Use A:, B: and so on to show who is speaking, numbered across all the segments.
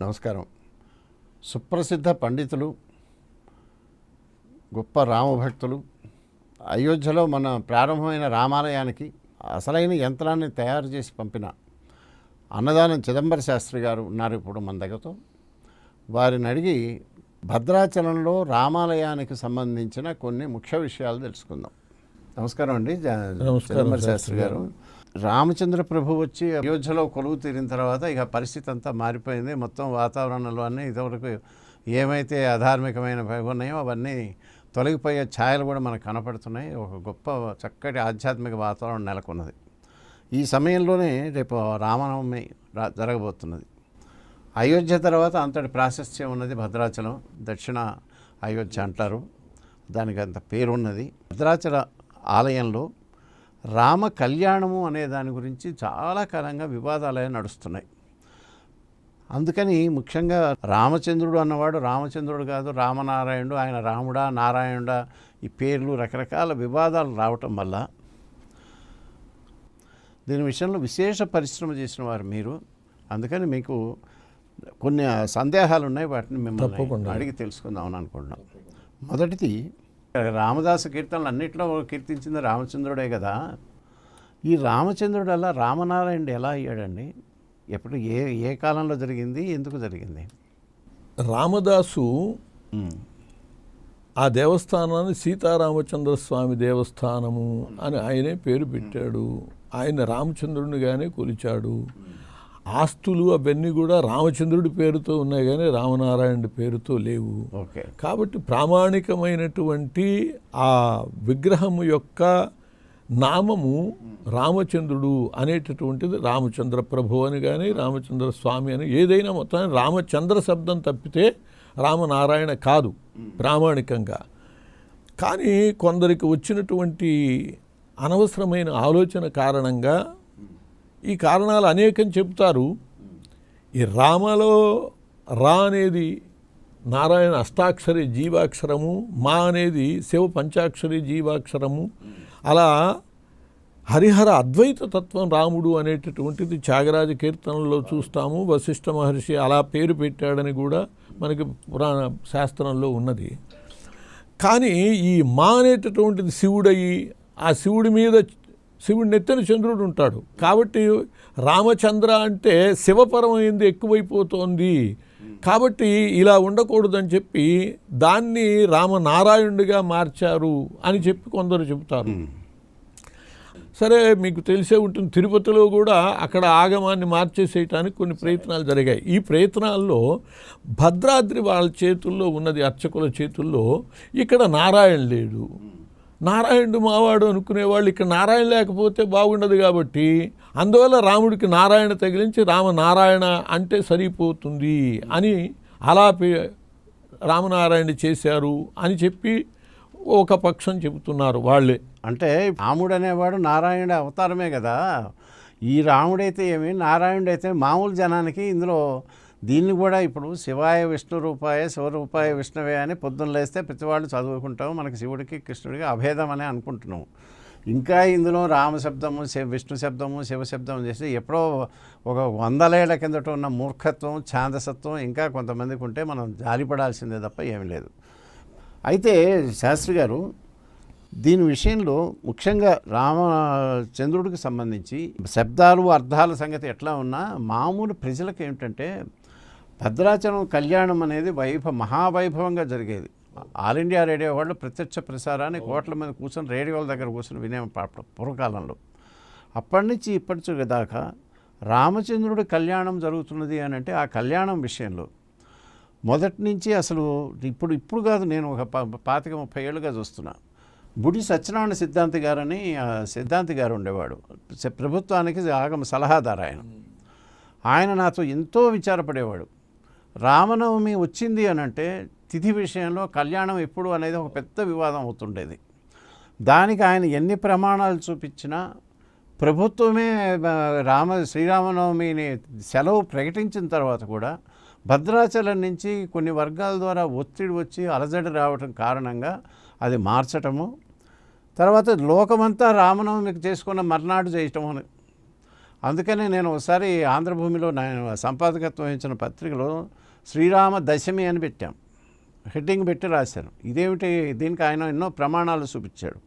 A: నమస్కారం. సుప్రసిద్ధ పండితులు, గొప్ప రామభక్తులు, అయోధ్యలో మన ప్రారంభమైన రామాలయానికి అసలైన యంత్రాన్ని తయారు చేసి పంపిన అన్నదానం చిదంబర శాస్త్రి గారు ఉన్నారు ఇప్పుడు మన దగ్గరతో. వారిని అడిగి భద్రాచలంలో రామాలయానికి సంబంధించిన కొన్ని ముఖ్య విషయాలు తెలుసుకుందాం. నమస్కారం అండి చిదంబర శాస్త్రి గారు. రామచంద్ర ప్రభు వచ్చి అయోధ్యలో కొలువు తీరిన తర్వాత ఇక పరిస్థితి అంతా మారిపోయింది. మొత్తం వాతావరణంలో అన్నీ ఇదివరకు ఏమైతే అధార్మికమైన ఉన్నాయో అవన్నీ తొలగిపోయే ఛాయలు కూడా మనకు కనపడుతున్నాయి. ఒక గొప్ప చక్కటి ఆధ్యాత్మిక వాతావరణం నెలకొన్నది. ఈ సమయంలోనే రేపు రామనవమి జరగబోతున్నది. అయోధ్య తర్వాత అంతటి ప్రాశస్త్యం ఉన్నది భద్రాచలం. దక్షిణ అయోధ్య అంటారు, దానికి అంత పేరున్నది. భద్రాచల ఆలయంలో రామ కళ్యాణము అనే దాని గురించి చాలా కాలంగా వివాదాలే నడుస్తున్నాయి. అందుకని ముఖ్యంగా రామచంద్రుడు అన్నవాడు రామచంద్రుడు కాదు, రామనారాయణుడు, ఆయన రాముడా నారాయణుడా, ఈ పేర్లు రకరకాల వివాదాలు రావటం వల్ల దీని విషయంలో విశేష పరిశ్రమ చేసిన వారు మీరు. అందుకని మీకు కొన్ని సందేహాలు ఉన్నాయి, వాటిని మిమ్మల్ని అడిగి తెలుసుకుందామని అనుకుంటున్నాం. మొదటిది, రామదాసు కీర్తనలు అన్నింటిలో కీర్తించింది రామచంద్రుడే కదా. ఈ రామచంద్రుడు అలా రామనారాయణుడు ఎలా అయ్యాడండి? ఎప్పుడు ఏ కాలంలో జరిగింది, ఎందుకు జరిగింది?
B: రామదాసు ఆ దేవస్థానాన్ని సీతారామచంద్ర స్వామి దేవస్థానము అని ఆయనే పేరు పెట్టాడు. ఆయన రామచంద్రుడిగానే కొలిచాడు. ఆస్తులు అవన్నీ కూడా రామచంద్రుడి పేరుతో ఉన్నాయి కానీ రామనారాయణుడి పేరుతో లేవు. కాబట్టి ప్రామాణికమైనటువంటి ఆ విగ్రహము యొక్క నామము రామచంద్రుడు అనేటటువంటిది రామచంద్ర ప్రభు అని కానీ రామచంద్ర స్వామి అని ఏదైనా మొత్తాన్ని రామచంద్ర శబ్దం తప్పితే రామనారాయణ కాదు ప్రామాణికంగా. కానీ కొందరికి వచ్చినటువంటి అనవసరమైన ఆలోచన కారణంగా ఈ కారణాలు అనేకం చెప్తారు. ఈ రామలో రా అనేది నారాయణ అష్టాక్షరి జీవాక్షరము, మా అనేది శివ పంచాక్షరి జీవాక్షరము. అలా హరిహర అద్వైత తత్వం రాముడు అనేటటువంటిది త్యాగరాజ కీర్తనలో చూస్తాము. వశిష్ఠ మహర్షి అలా పేరు పెట్టాడని కూడా మనకి పురాణ శాస్త్రంలో ఉన్నది. కానీ ఈ మా అనేటటువంటిది శివుడయి, ఆ శివుడి మీద శివుడి నెత్తిన చంద్రుడు ఉంటాడు. కాబట్టి రామచంద్ర అంటే శివపరమైంది ఎక్కువైపోతోంది. కాబట్టి ఇలా ఉండకూడదని చెప్పి దాన్ని రామనారాయణుడిగా మార్చారు అని చెప్పి కొందరు చెబుతారు. సరే, మీకు తెలిసే ఉంటుంది, తిరుపతిలో కూడా అక్కడ ఆగమాన్ని మార్చేసేయటానికి కొన్ని ప్రయత్నాలు జరిగాయి. ఈ ప్రయత్నాల్లో భద్రాద్రి వాళ్ళ చేతుల్లో ఉన్నది, అర్చకుల చేతుల్లో. ఇక్కడ నారాయణ లేడు, నారాయణుడు మావాడు అనుకునేవాళ్ళు. ఇక్కడ నారాయణ లేకపోతే బాగుండదు కాబట్టి అందువల్ల రాముడికి నారాయణ తగిలించి రామనారాయణ అంటే సరిపోతుంది అని అలా రామనారాయణ చేశారు అని చెప్పి ఒక పక్షం చెబుతున్నారు వాళ్ళే.
A: అంటే రాముడు అనేవాడు నారాయణ అవతారమే కదా. ఈ రాముడైతే ఏమి, నారాయణుడైతే మామూలు జనానికి ఇందులో దీన్ని కూడా ఇప్పుడు శివాయ విష్ణు రూపాయ శివరూపాయ విష్ణువే అని పొద్దున్న లేస్తే ప్రతివాళ్ళు చదువుకుంటాము. మనకి శివుడికి కృష్ణుడికి అభేదం అనే అనుకుంటున్నాం. ఇంకా ఇందులో రామశబ్దము విష్ణు శబ్దము శివశబ్దం చేసి ఎప్పుడో ఒక 100 ఏళ్ల కిందట ఉన్న మూర్ఖత్వం ఛాందసత్వం ఇంకా కొంతమందికి ఉంటే మనం జాలిపడాల్సిందే తప్ప ఏమీ లేదు. అయితే శాస్త్రి గారు, దీని విషయంలో ముఖ్యంగా రామచంద్రుడికి సంబంధించి శబ్దాలు అర్థాల సంగతి ఎట్లా ఉన్నా మామూలు ప్రజలకు ఏమిటంటే భద్రాచలం కళ్యాణం అనేది మహావైభవంగా జరిగేది. ఆల్ ఇండియా రేడియో వాళ్ళు ప్రత్యక్ష ప్రసారాన్ని కోట్ల మీద కూర్చొని రేడియోల దగ్గర కూర్చొని వినే పూర్వకాలంలో. అప్పటి నుంచి ఇప్పటి దాకా రామచంద్రుడి కళ్యాణం జరుగుతున్నది అని అంటే ఆ కళ్యాణం విషయంలో మొదటి నుంచి అసలు ఇప్పుడు కాదు, నేను ఒక 25-30 ఏళ్ళుగా చూస్తున్నా. బుడి సత్యనారాయణ సిద్ధాంతి గారని సిద్ధాంతి గారు ఉండేవాడు, ప్రభుత్వానికి ఆగమ సలహాదారు. ఆయన నాతో ఎంతో విచారపడేవాడు. రామనవమి వచ్చింది అని అంటే తిథి విషయంలో కళ్యాణం ఎప్పుడు అనేది ఒక పెద్ద వివాదం అవుతుండేది. దానికి ఆయన ఎన్ని ప్రమాణాలు చూపించినా ప్రభుత్వమే శ్రీరామనవమిని సెలవు ప్రకటించిన తర్వాత కూడా భద్రాచలం నుంచి కొన్ని వర్గాల ద్వారా ఒత్తిడి వచ్చి అలజడి రావటం కారణంగా అది మార్చటము, తర్వాత లోకమంతా రామనవమికి చేసుకున్న మర్నాడు చేయటము అందుకనే నేను ఒకసారి ఆంధ్రభూమిలో నేను సంపాదకత్వం వహించిన పత్రికలో శ్రీరామ దశమి అని పెట్టాం, హెడ్డింగ్ పెట్టి రాశాను. ఇదేమిటి, దీనికి ఆయన ఎన్నో ప్రమాణాలు చూపించాడు.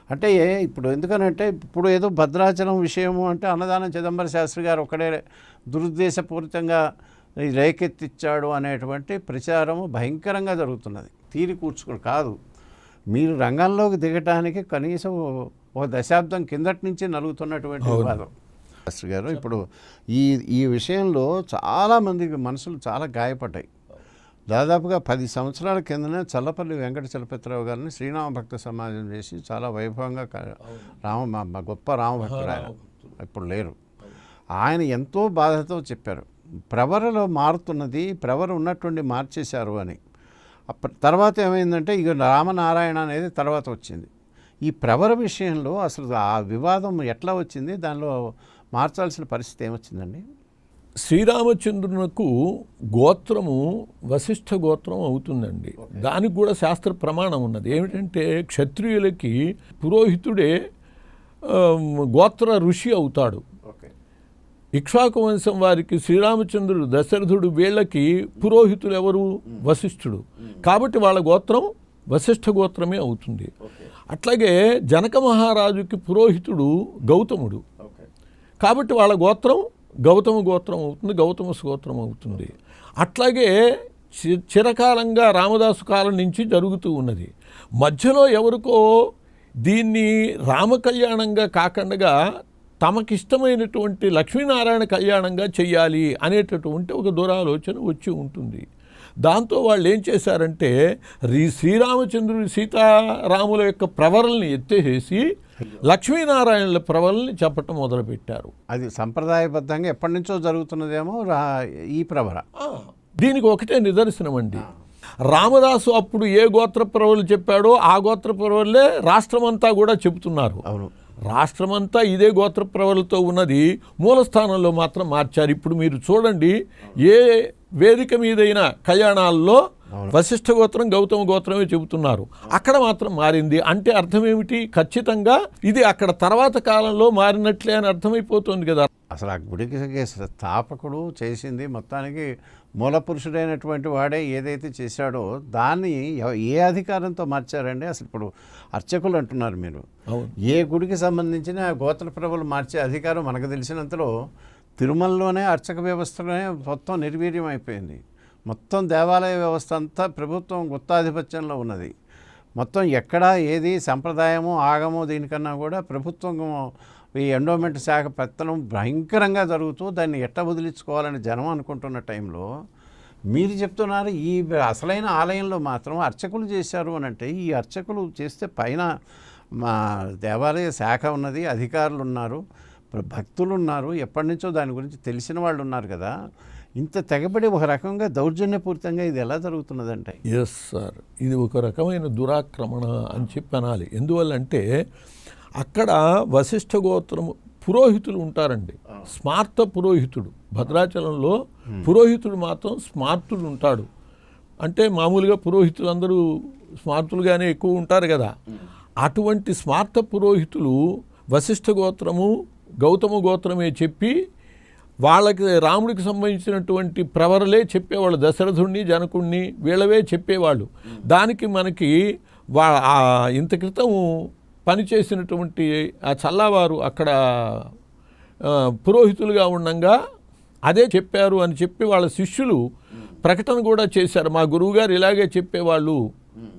A: అంటే ఇప్పుడు ఎందుకనంటే ఇప్పుడు ఏదో భద్రాచలం విషయము అంటే అన్నదానం చిదంబర శాస్త్రి గారు ఒకడే దురుద్దేశపూరితంగా రేకెత్తిచ్చాడు అనేటువంటి ప్రచారము భయంకరంగా జరుగుతున్నది. తీరి కూర్చుకుని కాదు, మీరు రంగంలోకి దిగటానికి కనీసం ఒక దశాబ్దం కిందటి నుంచి నలుగుతున్నటువంటి వివాదం. శాస్త్రి గారు ఇప్పుడు ఈ విషయంలో చాలామందికి మనసులు చాలా గాయపడ్డాయి. దాదాపుగా 10 సంవత్సరాల కిందనే చల్లపల్లి వెంకట చలపతిరావు గారిని శ్రీరామ భక్త సమాజం చేసి చాలా వైభవంగా గొప్ప రామభక్తుడు ఆయన, ఇప్పుడు లేరు. ఆయన ఎంతో బాధతో చెప్పారు, ప్రవరలో మారుతున్నది, ప్రవర ఉన్నటువంటి మార్చేశారు అని. తర్వాత ఏమైందంటే ఇక రామనారాయణ అనేది తర్వాత వచ్చింది. ఈ ప్రవర విషయంలో అసలు ఆ వివాదం ఎట్లా వచ్చింది, దానిలో మార్చాల్సిన పరిస్థితి ఏమొచ్చిందండి?
B: శ్రీరామచంద్రునకు గోత్రము వశిష్ఠ గోత్రం అవుతుందండి. దానికి కూడా శాస్త్ర ప్రమాణం ఉన్నది. ఏమిటంటే క్షత్రియులకి పురోహితుడే గోత్ర ఋషి అవుతాడు. ఇక్ష్వాకు వంశం వారికి శ్రీరామచంద్రుడు, దశరథుడు, వీళ్ళకి పురోహితులు ఎవరు? వశిష్ఠుడు. కాబట్టి వాళ్ళ గోత్రం వశిష్ఠ గోత్రమే అవుతుంది. అట్లాగే జనక మహారాజుకి పురోహితుడు గౌతముడు. కాబట్టి వాళ్ళ గోత్రం గౌతమ గోత్రం అవుతుంది, గౌతమ గోత్రం అవుతుంది. అట్లాగే చిరకాలంగా రామదాసు కాలం నుంచి జరుగుతూ ఉన్నది. మధ్యలో ఎవరికో దీన్ని రామకళ్యాణంగా కాకుండా తమకిష్టమైనటువంటి లక్ష్మీనారాయణ కళ్యాణంగా చెయ్యాలి అనేటటువంటి ఒక దురాలోచన వచ్చి ఉంటుంది. దాంతో వాళ్ళు ఏం చేశారంటే శ్రీరామచంద్రుడి సీతారాముల యొక్క ప్రవరల్ని ఎత్తేసేసి లక్ష్మీనారాయణుల ప్రవరల్ని చెప్పటం మొదలుపెట్టారు.
A: అది సంప్రదాయబద్ధంగా ఎప్పటి నుంచో జరుగుతున్నదేమో ఈ ప్రవర.
B: దీనికి ఒకటే నిదర్శనం అండి. రామదాసు అప్పుడు ఏ గోత్ర ప్రవరలు చెప్పాడో ఆ గోత్ర ప్రవరలే రాష్ట్రమంతా కూడా చెబుతున్నారు.
A: అవును,
B: రాష్ట్రమంతా ఇదే గోత్ర ప్రవరలతో ఉన్నది, మూలస్థానంలో మాత్రం మార్చారు. ఇప్పుడు మీరు చూడండి, ఏ వేదిక మీదైన కళ్యాణాల్లో వశిష్ఠ గోత్రం గౌతమ గోత్రమే చెబుతున్నారు, అక్కడ మాత్రం మారింది. అంటే అర్థం ఏమిటి? ఖచ్చితంగా ఇది అక్కడ తర్వాత కాలంలో మారినట్లే అని అర్థమైపోతుంది కదా.
A: అసలు ఆ గుడికి స్థాపకుడు చేసింది మొత్తానికి మూల పురుషుడైనటువంటి వాడే ఏదైతే చేశాడో దాన్ని ఏ అధికారంతో మార్చారండి? అసలు ఇప్పుడు అర్చకులు అంటున్నారు మీరు, ఏ గుడికి సంబంధించిన గోత్ర ప్రభులు మార్చే అధికారం మనకు తెలిసినంతలో తిరుమలలోనే అర్చక వ్యవస్థలోనే మొత్తం నిర్వీర్యం అయిపోయింది. మొత్తం దేవాలయ వ్యవస్థ అంతా ప్రభుత్వం గుత్తాధిపత్యంలో ఉన్నది. మొత్తం ఎక్కడా ఏది సంప్రదాయము ఆగము దీనికన్నా కూడా ప్రభుత్వం ఈ ఎండోమెంట్ శాఖ పెత్తనం భయంకరంగా జరుగుతూ దాన్ని ఎట్ట వదిలించుకోవాలని జనం అనుకుంటున్న టైంలో మీరు చెప్తున్నారు ఈ అసలైన ఆలయంలో మాత్రం అర్చకులు చేశారు అని అంటే, ఈ అర్చకులు చేస్తే పైన మా దేవాలయ శాఖ ఉన్నది, అధికారులు ఉన్నారు, భక్తులు ఉన్నారు, ఎప్పటి నుంచో దాని గురించి తెలిసిన వాళ్ళు ఉన్నారు కదా. ఇంత తెగబడి ఒక రకంగా దౌర్జన్యపూరితంగా ఇది ఎలా జరుగుతున్నదంటే?
B: ఎస్ సార్, ఇది ఒక రకమైన దురాక్రమణ అని చెప్పి అనాలి. ఎందువల్లంటే అక్కడ వశిష్ఠ గోత్రము పురోహితులు ఉంటారండి. స్మార్త పురోహితుడు భద్రాచలంలో పురోహితుడు మాత్రం స్మార్తుడు ఉంటాడు. అంటే మామూలుగా పురోహితులు అందరూ స్మార్తులుగానే ఎక్కువ ఉంటారు కదా. అటువంటి స్మార్త పురోహితులు వశిష్ఠ గోత్రము గౌతమ గోత్రమే చెప్పి వాళ్ళకి రాముడికి సంబంధించినటువంటి ప్రవరలే చెప్పేవాళ్ళు. దశరథుడిని జనకుడిని వీళ్ళవే చెప్పేవాళ్ళు. దానికి మనకి ఇంత క్రితం పనిచేసినటువంటి ఆ చల్లావారు అక్కడ పురోహితులుగా ఉండగా అదే చెప్పారు అని చెప్పి వాళ్ళ శిష్యులు ప్రకటన కూడా చేశారు. మా గురువుగారు ఇలాగే చెప్పేవాళ్ళు,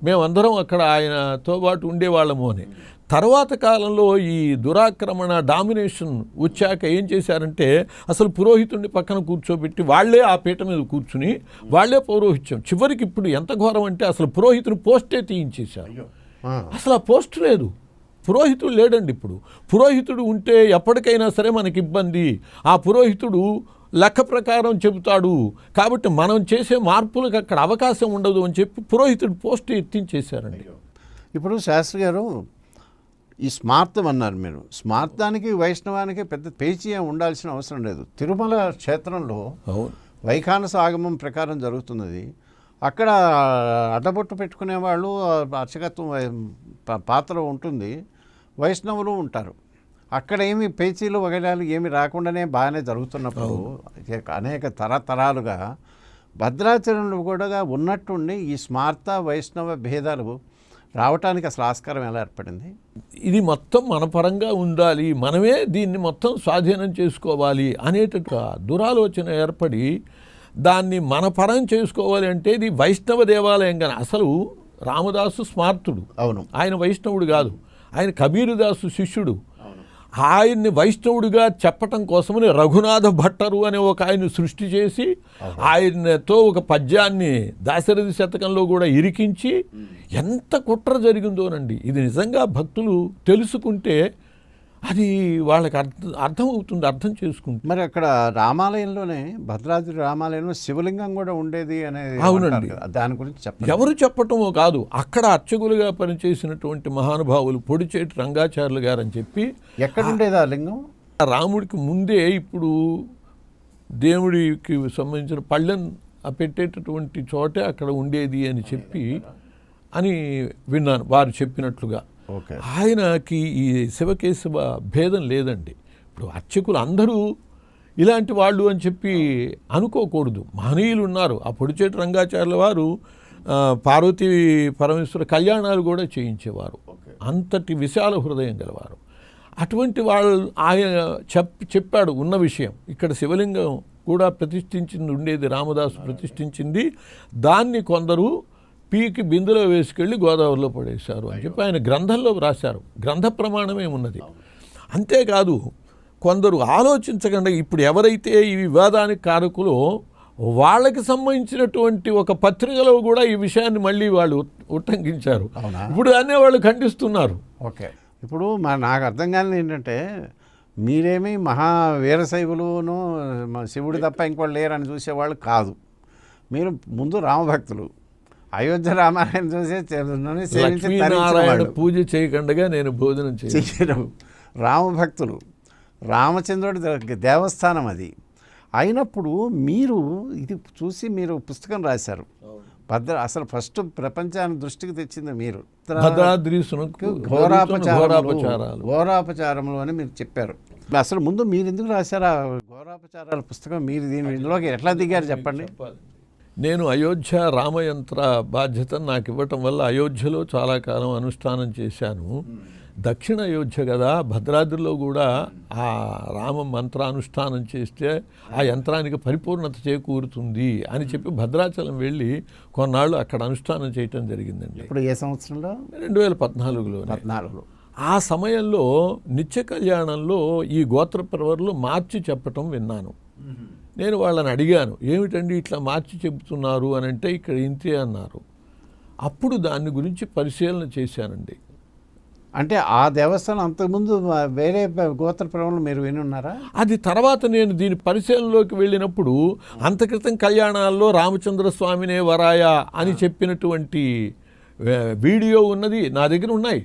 B: మేమందరం అక్కడ ఆయనతో పాటు ఉండేవాళ్ళము అని. తర్వాత కాలంలో ఈ దురాక్రమణ డామినేషన్ వచ్చాక ఏం చేశారంటే అసలు పురోహితుడిని పక్కన కూర్చోబెట్టి వాళ్ళే ఆ పీట మీద కూర్చుని వాళ్ళే పౌరోహిత్యం. చివరికి ఇప్పుడు ఎంత ఘోరం అంటే అసలు పురోహితుని పోస్టే తీయించేశారు. అసలు ఆ పోస్ట్ లేదు, పురోహితుడు లేడండి. ఇప్పుడు పురోహితుడు ఉంటే ఎప్పటికైనా సరే మనకి ఇబ్బంది. ఆ పురోహితుడు లెక్క ప్రకారం చెబుతాడు కాబట్టి మనం చేసే మార్పులకు అక్కడ అవకాశం ఉండదు అని చెప్పి పురోహితుడు పోస్ట్ ఎత్తించేశారండి.
A: ఇప్పుడు శాస్త్రి గారు ఈ స్మార్థం అన్నారు మీరు. స్మార్థానికి వైష్ణవానికి పెద్ద పేచీ ఉండాల్సిన అవసరం లేదు. తిరుమల క్షేత్రంలో వైఖానస ఆగమం ప్రకారం జరుగుతున్నది. అక్కడ అడ్డబొట్టు పెట్టుకునే వాళ్ళు అర్చకత్వం పాత్ర ఉంటుంది, వైష్ణవులు ఉంటారు. అక్కడ ఏమి పేచీలు వగైరాలు ఏమి రాకుండానే బాగానే జరుగుతున్నప్పుడు అనేక తరతరాలుగా భద్రాచలంలో కూడా ఉన్నట్టుండి ఈ స్మార్త వైష్ణవ భేదాలు రావటానికి అసలు ఆస్కారం ఎలా ఏర్పడింది?
B: ఇది మొత్తం మన పరంగా ఉండాలి, మనమే దీన్ని మొత్తం స్వాధీనం చేసుకోవాలి అనేటట్టుగా దురాలోచన ఏర్పడి దాన్ని మన పరం చేసుకోవాలి అంటే ఇది వైష్ణవ దేవాలయం కానీ అసలు రామదాసు స్మార్తుడు,
A: అవును,
B: ఆయన వైష్ణవుడు కాదు, ఆయన కబీరుదాసు శిష్యుడు. ఆయన్ని వైష్ణవుడిగా చెప్పటం కోసమని రఘునాథ భట్టరు అనే ఒక ఆయన సృష్టి చేసి ఆయనతో ఒక పద్యాన్ని దాశరథి శతకంలో కూడా ఇరికించి ఎంత కుట్ర జరిగిందోనండి. ఇది నిజంగా భక్తులు తెలుసుకుంటే అది వాళ్ళకి అర్థమవుతుంది, అర్థం చేసుకుంటుంది.
A: మరి అక్కడ రామాలయంలోనే భద్రాద్రి రామాలయంలో శివలింగం కూడా ఉండేది అనేది
B: అవునండి,
A: దాని గురించి చెప్పండి.
B: ఎవరు చెప్పటమో కాదు, అక్కడ అర్చకులుగా పనిచేసినటువంటి మహానుభావులు పొడిచేటి రంగాచార్యులు గారు అని చెప్పి.
A: ఎక్కడుండేది ఆ లింగం?
B: రాముడికి ముందే ఇప్పుడు దేవుడికి సంబంధించిన పళ్ళెం పెట్టేటటువంటి చోటే అక్కడ ఉండేది అని చెప్పి అని విన్నాను వారు చెప్పినట్లుగా. ఆయనకి ఈ శివకేశవ భేదం లేదండి. ఇప్పుడు అర్చకులు అందరూ ఇలాంటి వాళ్ళు అని చెప్పి అనుకోకూడదు, మహనీయులు ఉన్నారు. ఆ పొడిచేటి రంగాచార్యుల వారు పార్వతీ పరమేశ్వర కళ్యాణాలు కూడా చేయించేవారు, అంతటి విశాల హృదయం గలవారు. అటువంటి వాళ్ళు ఆయన చెప్పాడు ఉన్న విషయం. ఇక్కడ శివలింగం కూడా ప్రతిష్ఠించింది ఉండేది, రామదాసు ప్రతిష్ఠించింది, దాన్ని కొందరు పీకి బిందులో వేసుకెళ్ళి గోదావరిలో పడేశారు అని చెప్పి ఆయన గ్రంథంలో రాశారు. గ్రంథ ప్రమాణమే ఉన్నది. అంతేకాదు కొందరు ఆలోచించకుండా ఇప్పుడు ఎవరైతే ఈ వివాదానికి కారకులో వాళ్ళకి సంబంధించినటువంటి ఒక పత్రికలో కూడా ఈ విషయాన్ని మళ్ళీ వాళ్ళు ఉట్టంకించారు. ఇప్పుడు దాన్నే వాళ్ళు ఖండిస్తున్నారు.
A: ఓకే, ఇప్పుడు నాకు అర్థం కానిది ఏంటంటే మీరేమి మహా వీరశైవులును శివుడు తప్ప ఇంకోళ్ళు లేరని చూసేవాళ్ళు కాదు. మీరు ముందు రామభక్తులు, అయోధ్య రామాలయం చూసే
B: లక్ష్మీనారాయణ పూజ చేయకుండా నేను భోజనం చేయను.
A: రామభక్తులు, రామచంద్రుడి దేవస్థానం అది అయినప్పుడు మీరు ఇది చూసి మీరు పుస్తకం రాశారు. అసలు ఫస్ట్ ప్రపంచాన్ని దృష్టికి తెచ్చింది మీరు. ఘోరాపచారములు అని మీరు చెప్పారు. అసలు ముందు మీరు ఎందుకు రాశారు ఆ ఘోరాపచారాల పుస్తకం? మీరు దీనిలోకి ఎట్లా దిగారు చెప్పండి.
B: నేను అయోధ్య రామయంత్ర బాధ్యతను నాకు ఇవ్వటం వల్ల అయోధ్యలో చాలా కాలం అనుష్ఠానం చేశాను. దక్షిణ అయోధ్య కదా, భద్రాద్రిలో కూడా ఆ రామ మంత్రానుష్ఠానం చేస్తే ఆ యంత్రానికి పరిపూర్ణత చేకూరుతుంది అని చెప్పి భద్రాచలం వెళ్ళి కొన్నాళ్ళు అక్కడ అనుష్ఠానం చేయటం జరిగిందండి.
A: ఇప్పుడు ఏ సంవత్సరంలో?
B: 2014లో. ఆ సమయంలో నిత్య కళ్యాణంలో ఈ గోత్ర ప్రవర్లు మార్చి చెప్పటం విన్నాను. నేను వాళ్ళని అడిగాను, ఏమిటండి ఇట్లా మార్చి చెబుతున్నారు అని అంటే ఇక్కడ ఇంతే అన్నారు. అప్పుడు దాని గురించి పరిశీలన చేశానండి.
A: అంటే ఆ దేవస్థానం అంతకుముందు వేరే గోత్ర ప్రవణలు మీరు వినున్నారా?
B: అది తర్వాత నేను దీని పరిశీలనలోకి వెళ్ళినప్పుడు అంతక్రితం కళ్యాణాల్లో రామచంద్ర స్వామినే వరాయ అని చెప్పినటువంటి వీడియో ఉన్నది నా దగ్గర ఉన్నాయి.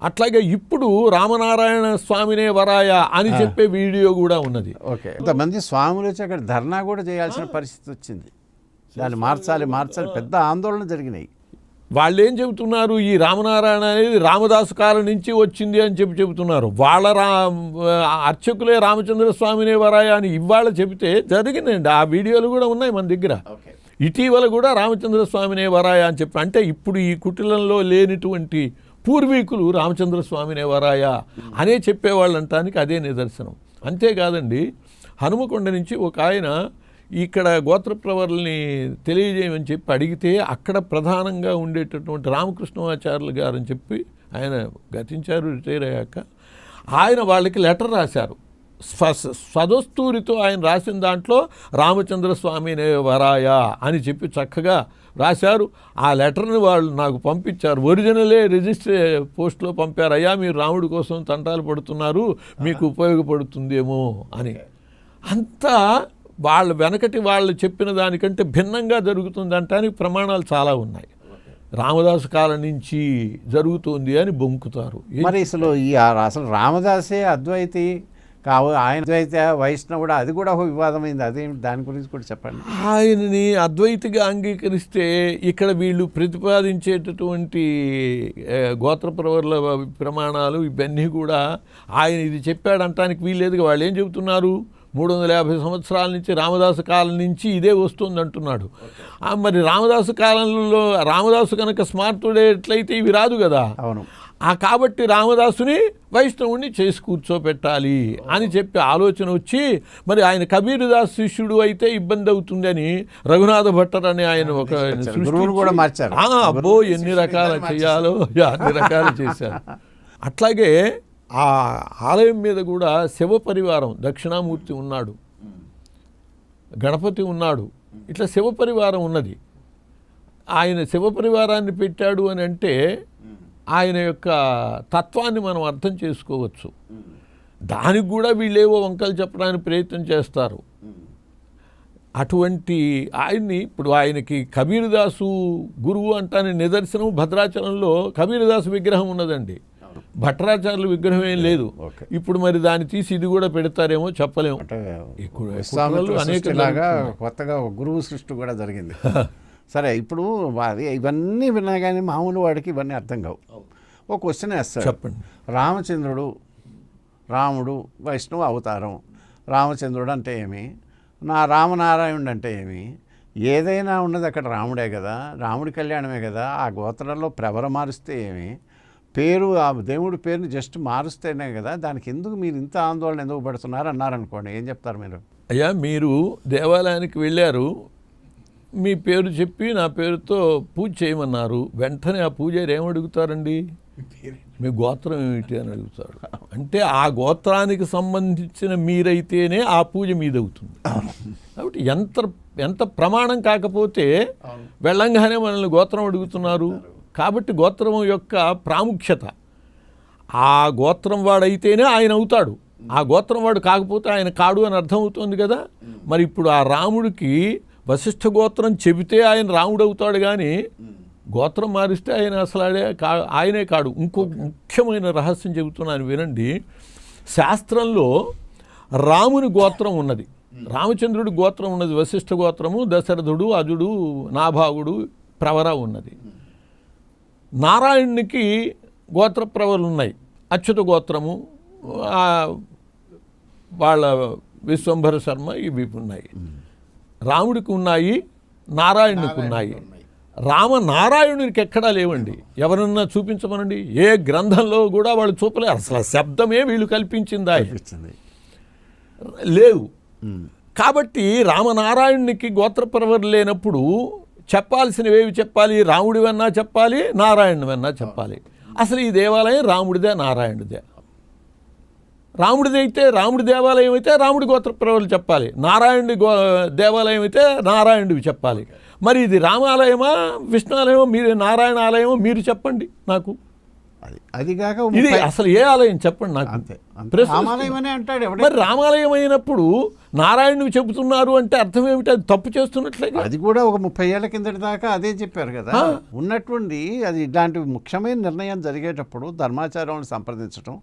B: అట్లాగే ఇప్పుడు రామనారాయణ స్వామినే వరాయ అని చెప్పే వీడియో కూడా ఉన్నది.
A: కొంతమంది స్వాములు వచ్చి అక్కడ ధర్నా కూడా చేయాల్సిన పరిస్థితి వచ్చింది. దాన్ని మార్చాలి పెద్ద ఆందోళన జరిగినాయి.
B: వాళ్ళు ఏం చెబుతున్నారు, ఈ రామనారాయణ అనేది రామదాసు కాలం నుంచి వచ్చింది అని చెబుతున్నారు. వాళ్ళ అర్చకులే రామచంద్ర స్వామినే వరాయ అని ఇవాళ చెబితే జరిగిందండి. ఆ వీడియోలు కూడా ఉన్నాయి మన దగ్గర. ఇటీవల కూడా రామచంద్ర స్వామినే వరాయ అని చెప్పి, అంటే ఇప్పుడు ఈ కుటిలంలో లేనిటువంటి పూర్వీకులు రామచంద్ర స్వామినే వరాయ అనే చెప్పేవాళ్ళు అంటానికి అదే నిదర్శనం. అంతేకాదండి, హనుమకొండ నుంచి ఒక ఆయన ఇక్కడ గోత్రప్రవర్లని తెలియజేయమని చెప్పి అడిగితే అక్కడ ప్రధానంగా ఉండేటటువంటి రామకృష్ణమాచార్యులు గారు అని చెప్పి ఆయన గతించారు, రిటైర్ అయ్యాక. ఆయన వాళ్ళకి లెటర్ రాశారు. స్వదస్తూరితో ఆయన రాసిన దాంట్లో రామచంద్ర స్వామినే వరాయ అని చెప్పి చక్కగా రాశారు. ఆ లెటర్ని వాళ్ళు నాకు పంపించారు. ఒరిజినలే రిజిస్టర్ పోస్ట్లో పంపారు. అయ్యా మీరు రాముడి కోసం తంటాలు పడుతున్నారు, మీకు ఉపయోగపడుతుందేమో అని. అంతా వాళ్ళ వెనకటి వాళ్ళు చెప్పిన దానికంటే భిన్నంగా జరుగుతుంది అంటానికి ప్రమాణాలు చాలా ఉన్నాయి. రామదాసు కాలం నుంచి జరుగుతుంది అని బొంకుతారు.
A: మరి అసలు రామదాసే అద్వైతి, ఆయన ద్వైత వైష్ణవుడు అది కూడా ఒక వివాదమైంది, అదే దాని గురించి కూడా చెప్పండి.
B: ఆయనని అద్వైతిగా అంగీకరిస్తే ఇక్కడ వీళ్ళు ప్రతిపాదించేటటువంటి గోత్రప్రవర్ల ప్రమాణాలు ఇవన్నీ కూడా ఆయన ఇది చెప్పాడంటానికి వీల్లేదుగా. వాళ్ళు ఏం చెబుతున్నారు, 350 సంవత్సరాల నుంచి రామదాసు కాలం నుంచి ఇదే వస్తుంది అంటున్నాడు. మరి రామదాసు కాలంలో రామదాసు కనుక స్మార్తుడే ఎట్లయితే ఇవి రాదు కదా.
A: అవును.
B: కాబట్టి రామదాసుని వైష్ణవుడిని చేసి కూర్చోపెట్టాలి అని చెప్పి ఆలోచన వచ్చి, మరి ఆయన కబీర్దాస్ శిష్యుడు అయితే ఇబ్బంది అవుతుందని రఘునాథ భట్టర్ అని ఆయన ఒక
A: గురువును కూడా మార్చారు.
B: అబ్బో ఎన్ని రకాలు చేయాలో అన్ని రకాలు చేశారు. అట్లాగే ఆ ఆలయం మీద కూడా శివ పరివారం, దక్షిణామూర్తి ఉన్నాడు, గణపతి ఉన్నాడు, ఇట్లా శివ పరివారం ఉన్నది. ఆయన శివ పరివారాన్ని పెట్టాడు అని అంటే ఆయన యొక్క తత్వాన్ని మనం అర్థం చేసుకోవచ్చు. దానికి కూడా వీళ్ళేవో వంకలు చెప్పడానికి ప్రయత్నం చేస్తారు. అటువంటి ఆయన్ని ఇప్పుడు ఆయనకి కబీర్దాసు గురువు అంటానే నిదర్శనం భద్రాచలంలో కబీర్దాసు విగ్రహం ఉన్నదండి, భట్రాచార్యుల విగ్రహం ఏం లేదు. ఇప్పుడు మరి దాన్ని తీసి ఇది కూడా పెడతారేమో చెప్పలేము.
A: కొత్తగా గురువు సృష్టి కూడా జరిగింది. సరే, ఇప్పుడు ఇవన్నీ విన్నా కానీ మామూలు వాడికి ఇవన్నీ అర్థం కావు. ఒక క్వశ్చన్ వేస్తాడు,
B: చెప్పండి.
A: రామచంద్రుడు, రాముడు వైష్ణవ అవతారం, రామచంద్రుడు అంటే ఏమి, రామనారాయణుడు అంటే ఏమి, ఏదైనా ఉన్నది అక్కడ రాముడే కదా, రాముడి కళ్యాణమే కదా. ఆ గోత్రంలో ప్రవర మారుస్తే ఏమి, పేరు ఆ దేవుడి పేరుని జస్ట్ మారుస్తేనే కదా, దానికి ఎందుకు మీరు ఇంత ఆందోళన ఎందుకు పడుతున్నారు అన్నారనుకోండి, ఏం చెప్తారు మీరు?
B: అయ్యా, మీరు దేవాలయానికి వెళ్ళారు, మీ పేరు చెప్పి నా పేరుతో పూజ చేయమన్నారు, వెంటనే ఆ పూజారి ఏమడుగుతారండి, మీ గోత్రం ఏమిటి అని అడుగుతాడు. అంటే ఆ గోత్రానికి సంబంధించిన మీరైతేనే ఆ పూజ మీదవుతుంది. కాబట్టి ఎంత ప్రమాణం కాకపోతే వెళ్ళంగానే మనల్ని గోత్రం అడుగుతున్నారు. కాబట్టి గోత్రం యొక్క ప్రాముఖ్యత, ఆ గోత్రం వాడైతేనే ఆయన అవుతాడు, ఆ గోత్రం వాడు కాకపోతే ఆయన కాడు అని అర్థం అవుతుంది కదా. మరి ఇప్పుడు ఆ రాముడికి వశిష్ఠ గోత్రం చెబితే ఆయన రాముడు అవుతాడు, కానీ గోత్రం మారిస్తే ఆయన అసలు ఆయనే కాడు. ఇంకో ముఖ్యమైన రహస్యం చెబుతున్నాను వినండి. శాస్త్రంలో రాముని గోత్రం ఉన్నది, రామచంద్రుడి గోత్రం ఉన్నది, వశిష్ఠ గోత్రము, దశరథుడు, అజుడు, నాభాగుడు, ప్రవర ఉన్నది. నారాయణునికి గోత్ర ప్రవరులు ఉన్నాయి, అచ్యుత గోత్రము, వాళ్ళ విశ్వంభర శర్మ, ఇవి ఉన్నాయి. రాముడికి ఉన్నాయి, నారాయణునికి ఉన్నాయి. రామనారాయణునికి ఎక్కడా లేవండి. ఎవరన్నా చూపించమనండి, ఏ గ్రంథంలో కూడా వాళ్ళు చూపలేరు. అసలు శబ్దమే వీళ్ళు కల్పించిందా, లేవు. కాబట్టి రామనారాయణునికి గోత్రప్రవరు లేనప్పుడు చెప్పాల్సినవేవి చెప్పాలి, రాముడివన్నా చెప్పాలి, నారాయణువన్నా చెప్పాలి. అసలు ఈ దేవాలయం రాముడిదే నారాయణుడిదే. రాముడిది అయితే రాముడి దేవాలయం అయితే రాముడి గోత్రప్రవరులు చెప్పాలి, నారాయణుడి దేవాలయం అయితే నారాయణుడివి చెప్పాలి. మరి ఇది రామాలయమా విష్ణుఆలయమో, మీరు నారాయణ ఆలయమో మీరు చెప్పండి నాకు.
A: అది కాక
B: ఇది అసలు ఏ ఆలయం చెప్పండి నాకు. మరి రామాలయం అయినప్పుడు నారాయణుడు చెబుతున్నారు అంటే అర్థం ఏమిటి, అది తప్పు చేస్తున్నట్లే.
A: అది కూడా ఒక 30 ఏళ్ల కిందటి దాకా అదే చెప్పారు కదా. ఉన్నటువంటి అది ఇలాంటి ముఖ్యమైన నిర్ణయం జరిగేటప్పుడు ధర్మాచార్యులను సంప్రదించడం,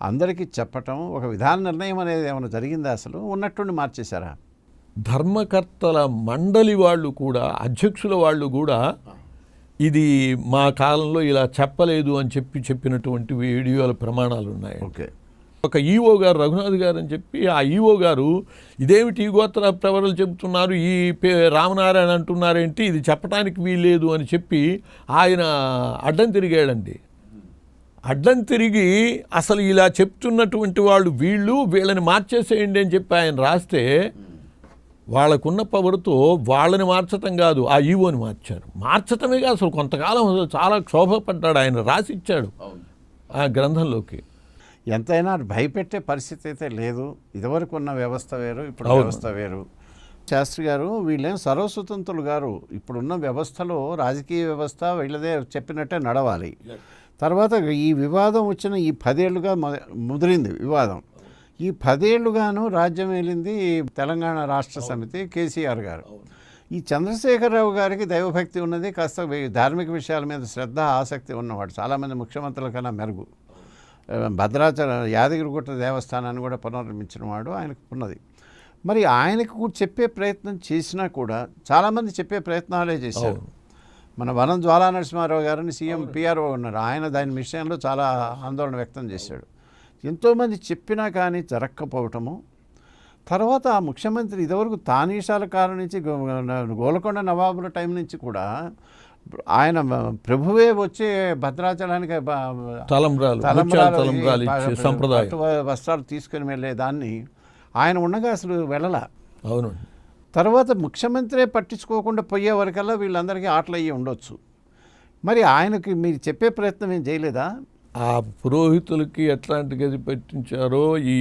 A: అందరికీ చెప్పటం, ఒక విధాన నిర్ణయం అనేది ఏమైనా జరిగిందా, అసలు ఉన్నట్టుండి మార్చేశారా?
B: ధర్మకర్తల మండలి వాళ్ళు కూడా, అధ్యక్షుల వాళ్ళు కూడా ఇది మా కాలంలో ఇలా చెప్పలేదు అని చెప్పినటువంటి వీడియోల ప్రమాణాలు ఉన్నాయి.
A: ఓకే.
B: ఒక ఈఓ గారు, రఘునాథ్ గారు అని చెప్పి, ఆ ఈఓ గారు ఇదేమిటి ఈ గోత్ర ప్రవరలు చెబుతున్నారు, ఈ రామనారాయణ అంటున్నారేంటి, ఇది చెప్పడానికి వీల్లేదు అని చెప్పి ఆయన అడ్డం తిరిగాడండి. అడ్డం తిరిగి అసలు ఇలా చెప్తున్నటువంటి వాళ్ళు వీళ్ళని మార్చేసేయండి అని చెప్పి ఆయన రాస్తే, వాళ్ళకున్న పవర్తో వాళ్ళని మార్చటం కాదు, ఆ ఈవోని మార్చారు. మార్చటమే కాదు, అసలు కొంతకాలం చాలా క్షోభపడ్డాడు ఆయన, రాసి ఇచ్చాడు ఆ గ్రంథంలోకి.
A: ఎంతైనా భయపెట్టే పరిస్థితి అయితే లేదు. ఇదివరకు ఉన్న వ్యవస్థ వేరు, ఇప్పుడు వ్యవస్థ వేరు. శాస్త్రి గారు, వీళ్ళేం సర్వస్వతంత్రులు గారు. ఇప్పుడున్న వ్యవస్థలో రాజకీయ వ్యవస్థ వీళ్ళదే చెప్పినట్టే నడవాలి. తర్వాత ఈ వివాదం వచ్చిన ఈ 10 ఏళ్ళుగా ముదిరింది వివాదం. ఈ 10 ఏళ్ళుగాను రాజ్యం వెళ్ళింది తెలంగాణ రాష్ట్ర సమితి, కేసీఆర్ గారు. ఈ చంద్రశేఖరరావు గారికి దైవభక్తి ఉన్నది, కాస్త ధార్మిక విషయాల మీద శ్రద్ధ, ఆసక్తి ఉన్నవాడు, చాలామంది ముఖ్యమంత్రుల కన్నా మెరుగు. భద్రాచలం యాదగిరిగుట్ట దేవస్థానాన్ని కూడా పునర్నిర్మించిన వాడు, ఆయనకు ఉన్నది. మరి ఆయనకు కూడా చెప్పే ప్రయత్నం చేసినా కూడా చాలామంది చెప్పే ప్రయత్నాలే చేశారు. మన వనం జ్వాలా నరసింహారావు గారిని సీఎం పిఆర్ఓ ఉన్నారు, ఆయన దాని విషయంలో చాలా ఆందోళన వ్యక్తం చేశాడు. ఎంతోమంది చెప్పినా కానీ జరగకపోవటము. తర్వాత ఆ ముఖ్యమంత్రి ఇదివరకు తానీషాల కాలం నుంచి గోలకొండ నవాబుల టైం నుంచి కూడా ఆయన ప్రభువే వచ్చి భద్రాచలానికి వస్త్రాలు తీసుకుని వెళ్ళే దాన్ని ఆయన ఉండగా అసలు వెళ్ళలా.
B: అవును.
A: తర్వాత ముఖ్యమంత్రే పట్టించుకోకుండా పోయే వరకల్లా వీళ్ళందరికీ ఆటలు అయ్యి ఉండొచ్చు. మరి ఆయనకి మీరు చెప్పే ప్రయత్నం ఏం చేయలేదా?
B: ఆ పురోహితులకి ఎట్లాంటి గది పెట్టించారో, ఈ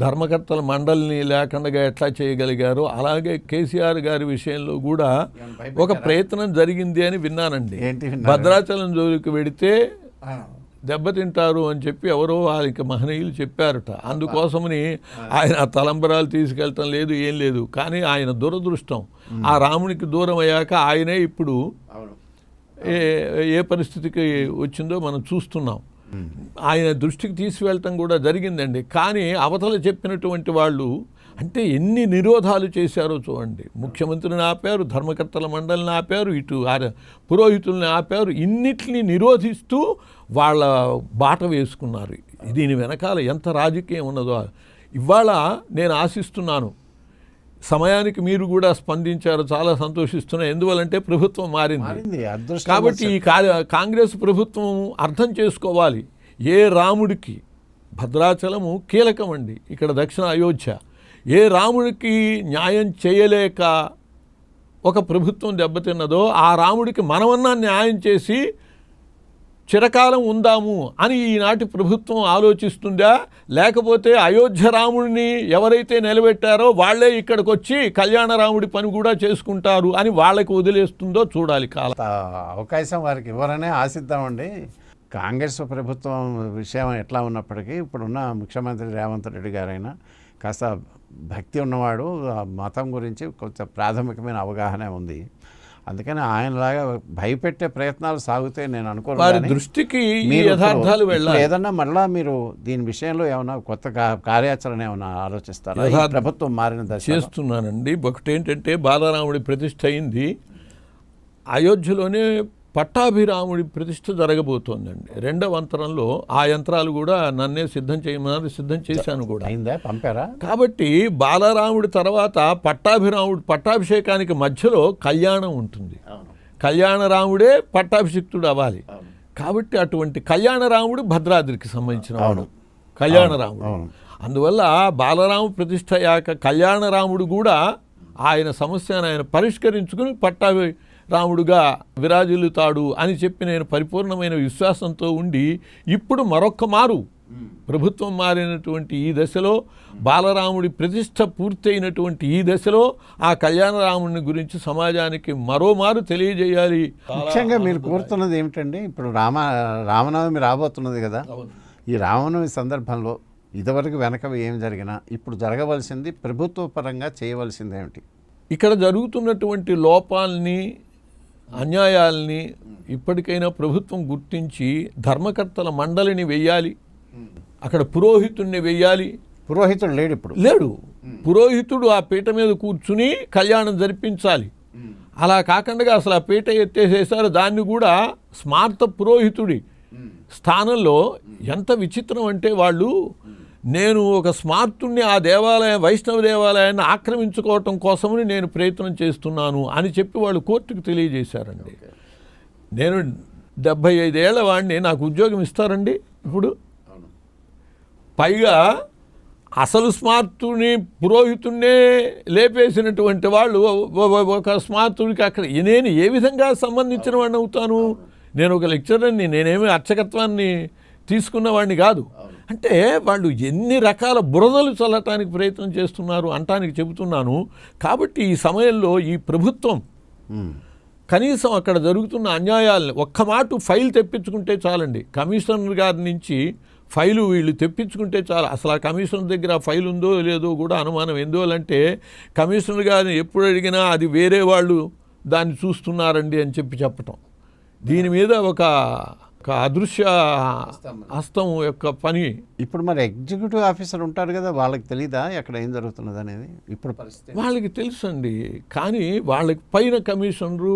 B: ధర్మకర్తల మండలిని లేకుండా ఎట్లా చేయగలిగారో, అలాగే కేసీఆర్ గారి విషయంలో కూడా ఒక ప్రయత్నం జరిగింది అని విన్నానండి. భద్రాచలం జోలికి వెడితే దెబ్బతింటారు అని చెప్పి ఎవరో వాళ్ళకి మహనీయులు చెప్పారట. అందుకోసమని ఆయన తలంబరాలు తీసుకెళ్ళటం లేదు, ఏం లేదు. కానీ ఆయన దురదృష్టం, ఆ రామునికి దూరం అయ్యాక ఆయనే ఇప్పుడు ఏ పరిస్థితికి వచ్చిందో మనం చూస్తున్నాం. ఆయన దృష్టికి తీసుకువెళ్ళటం కూడా జరిగిందండి. కానీ అవతల చెప్పినటువంటి వాళ్ళు అంటే ఎన్ని నిరోధాలు చేశారో చూడండి. ముఖ్యమంత్రిని ఆపారు, ధర్మకర్తల మండలిని ఆపారు, ఇటు పురోహితుల్ని ఆపారు. ఇన్నిటిని నిరోధిస్తూ వాళ్ళ బాట వేసుకున్నారు. దీని వెనకాల ఎంత రాజకీయం ఉన్నదో ఇవాళ నేను ఆశిస్తున్నాను. సమయానికి మీరు కూడా స్పందించారు, చాలా సంతోషిస్తున్నాను. ఎందువల్లంటే ప్రభుత్వం మారింది. కాబట్టి ఈ కాంగ్రెస్ ప్రభుత్వం అర్థం చేసుకోవాలి, ఏ రాముడికి భద్రాచలము కీలకం అండి, ఇక్కడ దక్షిణ అయోధ్య. ఏ రాముడికి న్యాయం చేయలేక ఒక ప్రభుత్వం దెబ్బతిన్నదో ఆ రాముడికి మనమన్నా న్యాయం చేసి చిరకాలం ఉందాము అని ఈనాటి ప్రభుత్వం ఆలోచిస్తుందా? లేకపోతే అయోధ్య రాముడిని ఎవరైతే నిలబెట్టారో వాళ్లే ఇక్కడికి వచ్చి కళ్యాణ రాముడి పని కూడా చేసుకుంటారు అని వాళ్ళకి వదిలేస్తుందో చూడాలి. కాలం
A: అవకాశం వారికి ఇవ్వరనే ఆశిద్దామండి. కాంగ్రెస్ ప్రభుత్వం విషయం ఎట్లా ఉన్నప్పటికీ ఇప్పుడున్న ముఖ్యమంత్రి రేవంత్ రెడ్డి గారైనా కాస్త భక్తి ఉన్నవాడు, మతం గురించి కొంచెం ప్రాథమికమైన అవగాహన ఉంది. అందుకని ఆయనలాగా భయపెట్టే ప్రయత్నాలు సాగుతాయి నేను అనుకోను.
B: దృష్టికి యథార్థాలు వెళ్ళాలి.
A: ఏదన్నా మళ్ళా మీరు దీని విషయంలో ఏమైనా కొత్త కార్యాచరణ ఏమైనా ఆలోచిస్తారా? ప్రభుత్వం మారిన దశ
B: చేస్తున్నానండి. ఒకటేంటంటే బాలరాముడి ప్రతిష్ఠ అయింది, అయోధ్యలోనే పట్టాభిరాముడి ప్రతిష్ఠ జరగబోతోందండి. రెండవ అంతరంలో ఆ యంత్రాలు కూడా నన్నే సిద్ధం చేయమన్నారు, సిద్ధం చేశాను కూడా.
A: పంపారా?
B: కాబట్టి బాలరాముడి తర్వాత పట్టాభిషేకానికి మధ్యలో కళ్యాణం ఉంటుంది. కళ్యాణ రాముడే పట్టాభిషిక్తుడు అవ్వాలి. కాబట్టి అటువంటి కళ్యాణ రాముడు భద్రాద్రికి సంబంధించిన వాడు కళ్యాణ రాముడు. అందువల్ల బాలరాము ప్రతిష్ఠ అయ్యాక కళ్యాణ రాముడు కూడా ఆయన సమస్యను ఆయన పరిష్కరించుకుని రాముడుగా విరాజిల్లుతాడు అని చెప్పి నేను పరిపూర్ణమైన విశ్వాసంతో ఉండి, ఇప్పుడు మరొక్క మారు ప్రభుత్వం మారినటువంటి ఈ దశలో, బాలరాముడి ప్రతిష్ఠ పూర్తయినటువంటి ఈ దశలో ఆ కళ్యాణరాముడిని గురించి సమాజానికి మరోమారు తెలియజేయాలి.
A: ముఖ్యంగా మీరు కోరుతున్నది ఏమిటండి? ఇప్పుడు రామనవమి రాబోతున్నది కదా, ఈ రామనవమి సందర్భంలో ఇదివరకు వెనక ఏం జరిగినా ఇప్పుడు జరగవలసింది ప్రభుత్వ పరంగా చేయవలసింది ఏమిటి?
B: ఇక్కడ జరుగుతున్నటువంటి లోపాలని, అన్యాయాల్ని ఇప్పటికైనా ప్రభుత్వం గుర్తించి ధర్మకర్తల మండలిని వెయ్యాలి, అక్కడ పురోహితుడిని వెయ్యాలి.
A: పురోహితుడు లేడు, ఇప్పుడు
B: లేడు. పురోహితుడు ఆ పీట మీద కూర్చుని కళ్యాణం జరిపించాలి. అలా కాకుండా అసలు ఆ పీట ఎత్తేసేసారు, దాన్ని కూడా స్మార్త పురోహితుడి స్థానంలో. ఎంత విచిత్రం అంటే వాళ్ళు, నేను ఒక స్మార్తుణ్ణి ఆ దేవాలయం, వైష్ణవ దేవాలయాన్ని ఆక్రమించుకోవటం కోసమని నేను ప్రయత్నం చేస్తున్నాను అని చెప్పి వాళ్ళు కోర్టుకు తెలియజేశారండి. నేను 75 ఏళ్ల వాడిని, నాకు ఉద్యోగం ఇస్తారండి ఇప్పుడు? పైగా అసలు స్మార్తుని పురోహితున్నే లేపేసినటువంటి వాళ్ళు ఒక స్మార్తుడికి అక్కడ నేను ఏ విధంగా సంబంధించిన వాడిని అవుతాను? నేను ఒక లెక్చరర్ని, నేనేమి అర్చకత్వాన్ని తీసుకున్నవాడిని కాదు. అంటే వాళ్ళు ఎన్ని రకాల బురదలు చల్లటానికి ప్రయత్నం చేస్తున్నారు అంటానికి చెబుతున్నాను. కాబట్టి ఈ సమయంలో ఈ ప్రభుత్వం కనీసం అక్కడ జరుగుతున్న అన్యాయాలని ఒక్క మాట ఫైల్ తెప్పించుకుంటే చాలండి. కమిషనర్ గారి నుంచి ఫైలు వీళ్ళు తెప్పించుకుంటే చాలు. అసలు ఆ కమిషనర్ దగ్గర ఆ ఫైల్ ఉందో లేదో కూడా అనుమానం. ఎందువల్లంటే కమిషనర్ గారిని ఎప్పుడు అడిగినా అది వేరే వాళ్ళు దాన్ని చూస్తున్నారండి అని చెప్పటం. దీని మీద ఒక అదృశ్య హస్తం యొక్క పని.
A: ఇప్పుడు మరి ఎగ్జిక్యూటివ్ ఆఫీసర్ ఉంటారు కదా, వాళ్ళకి తెలీదా ఎక్కడ ఏం జరుగుతున్నది అనేది ఇప్పుడు పరిస్థితి?
B: వాళ్ళకి తెలుసండి, కానీ వాళ్ళకి పైన కమిషనరు